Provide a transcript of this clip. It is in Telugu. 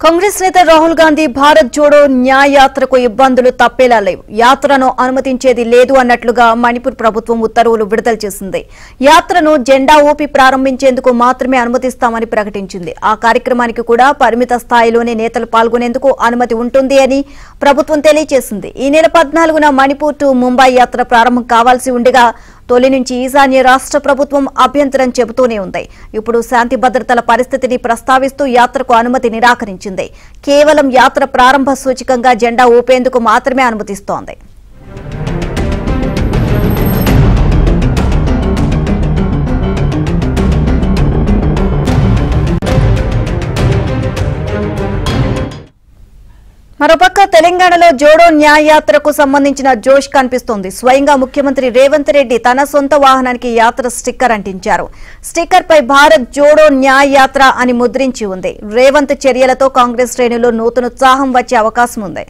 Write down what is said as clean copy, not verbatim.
కాంగ్రెస్ నేత రాహుల్ గాంధీ భారత్ జోడో న్యాయ యాత్రకు ఇబ్బందులు తప్పేలా లేవు. యాత్రను అనుమతించేది లేదు అన్నట్లుగా మణిపూర్ ప్రభుత్వం ఉత్తర్వులు విడుదల చేసింది. యాత్రను జెండా ఊపి ప్రారంభించేందుకు మాత్రమే అనుమతిస్తామని ప్రకటించింది. ఆ కార్యక్రమానికి కూడా పరిమిత స్థాయిలోనే నేతలు పాల్గొనేందుకు అనుమతి ఉంటుంది అని ప్రభుత్వం తెలియజేసింది. ఈ నెల 14న మణిపూర్ టు ముంబై యాత్ర ప్రారంభం కావాల్సి ఉండగా తొలి నుంచి ఈశాన్య రాష్ట్ర ప్రభుత్వం అభ్యంతరం చెబుతూనే ఉంది. ఇప్పుడు శాంతి భద్రతల పరిస్థితిని ప్రస్తావిస్తూ యాత్రకు అనుమతి నిరాకరించింది. కేవలం యాత్ర ప్రారంభ సూచకంగా జెండా ఊపేందుకు మాత్రమే అనుమతిస్తోంది. మరోపక్క తెలంగాణలో జోడో న్యాయ యాత్రకు సంబంధించిన జోష్ కనిపిస్తోంది. స్వయంగా ముఖ్యమంత్రి రేవంత్ రెడ్డి తన సొంత వాహనానికి యాత్ర స్టిక్కర్ అంటించారు. స్టిక్కర్ పై భారత్ జోడో న్యాయ యాత్ర అని ముద్రించి ఉంది. రేవంత్ చర్యలతో కాంగ్రెస్ శ్రేణుల్లో నూతనోత్సాహం వచ్చే అవకాశం ఉంది.